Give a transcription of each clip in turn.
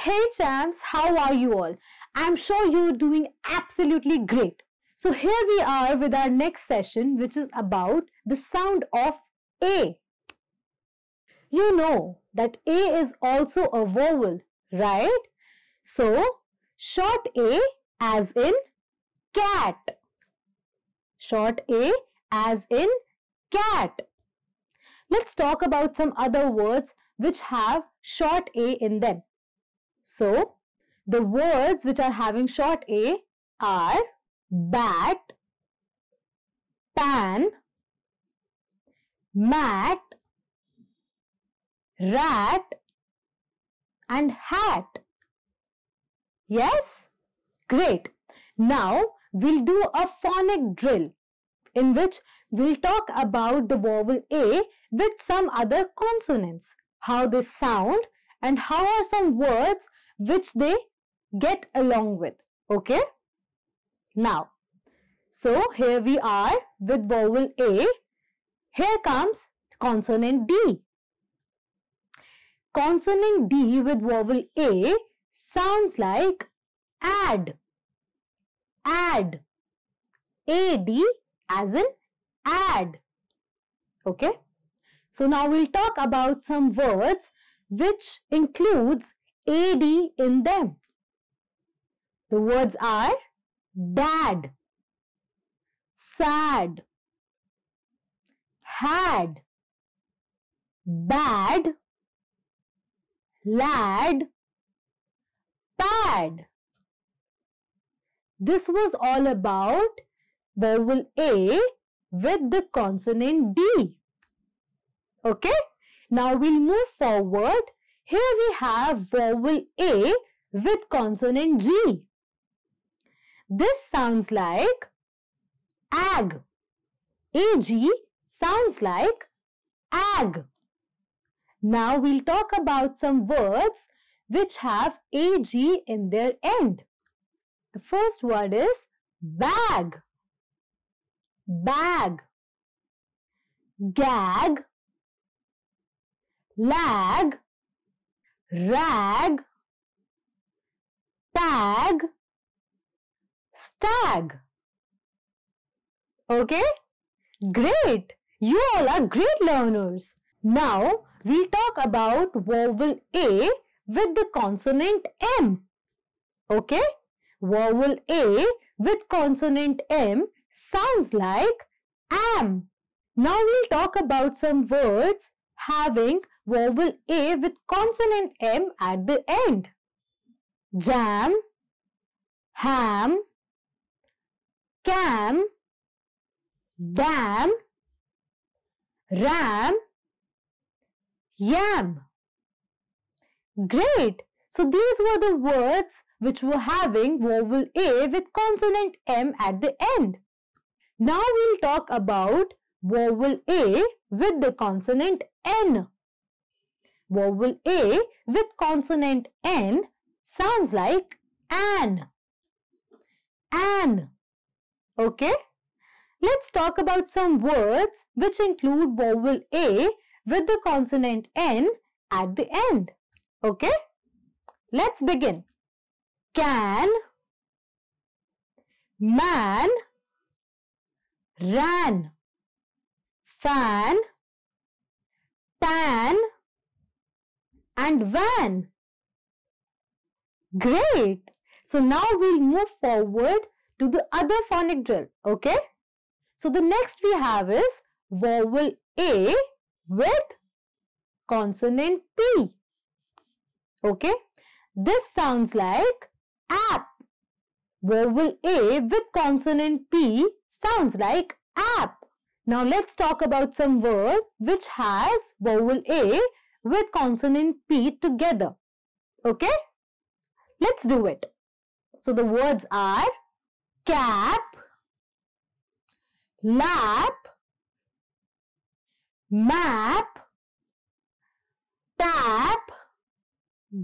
Hey champs, how are you all? I'm sure you're doing absolutely great. So here we are with our next session, which is about the sound of A. You know that A is also a vowel, right? So short A as in cat. Short A as in cat. Let's talk about some other words which have short A in them. So, the words which are having short A are bat, pan, mat, rat and hat. Yes? Great. Now, we'll do a phonic drill in which we'll talk about the vowel A with some other consonants, how they sound and how are some words which they get along with. Okay? Now, so here we are with vowel A. Here comes consonant D. Consonant D with vowel A sounds like add. Add. A-D as in add. Okay? So now we'll talk about some words which includes AD in them. The words are dad, sad, had, bad, lad, pad. This was all about vowel A with the consonant D. Okay? Now we'll move forward. Here we have vowel A with consonant G. This sounds like ag. AG sounds like ag. Now we'll talk about some words which have AG in their end. The first word is bag, bag, gag, lag, rag, tag, stag. Okay? Great! You all are great learners. Now, we'll talk about vowel A with the consonant M. Okay? Vowel A with consonant M sounds like am. Now, we'll talk about some words having vowel A with consonant M at the end. Jam, ham, cam, dam, ram, yam. Great! So these were the words which were having vowel A with consonant M at the end. Now we'll talk about vowel A with the consonant N. Vowel A with consonant N sounds like an. An. Okay? Let's talk about some words which include vowel A with the consonant N at the end. Okay? Let's begin. Can, man, ran, fan, tan and van. Great! So now we'll move forward to the other phonic drill. Okay? So the next we have is vowel A with consonant P. Okay? This sounds like app. Vowel A with consonant P sounds like app. Now let's talk about some word which has vowel A with consonant P together. Okay? Let's do it. So the words are cap, lap, map, tap,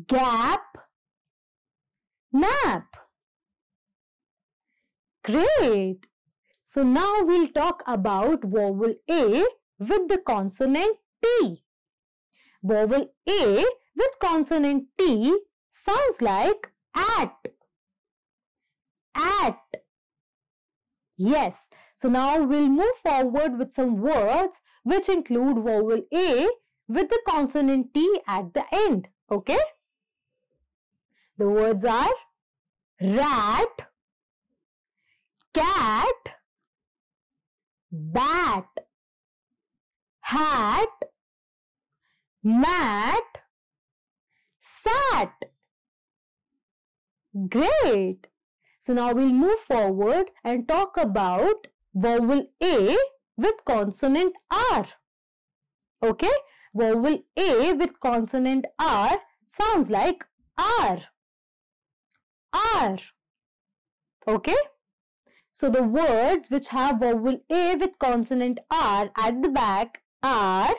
gap, nap. Great! So now we'll talk about vowel A with the consonant T. Vowel A with consonant T sounds like at. At. Yes. So now we'll move forward with some words which include vowel A with the consonant T at the end. Okay? The words are rat, cat, bat, hat, mat, sat. Great. So now we'll move forward and talk about vowel A with consonant R. Okay? Vowel A with consonant R sounds like R. R. Okay? So the words which have vowel A with consonant R at the back are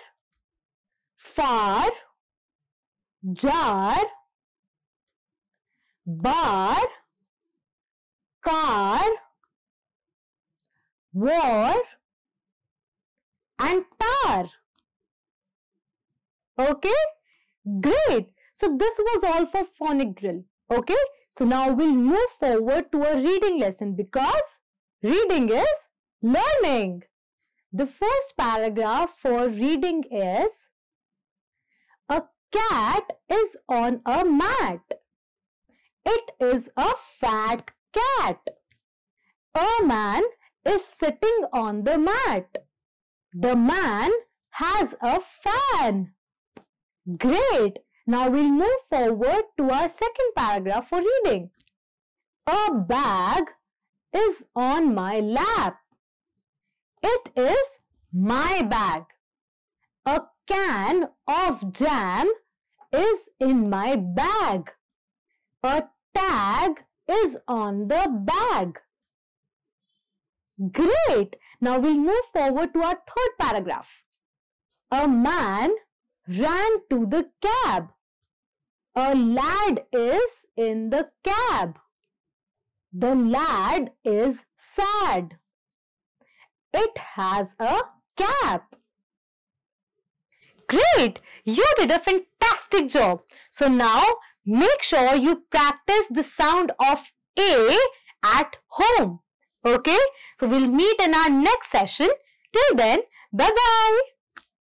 far, jar, bar, car, war, and tar. Okay? Great. So this was all for phonic drill. Okay? So now we'll move forward to a reading lesson because reading is learning. The first paragraph for reading is: a cat is on a mat. It is a fat cat. A man is sitting on the mat. The man has a fan. Great. Now we'll move forward to our second paragraph for reading. A bag is on my lap. It is my bag. A can of jam is in my bag. A tag is on the bag. Great. Now we'll move forward to our third paragraph. A man ran to the cab. A lad is in the cab. The lad is sad. It has a cap. Great! You did a fantastic job. So now make sure you practice the sound of A at home. Okay? So we'll meet in our next session. Till then, bye-bye.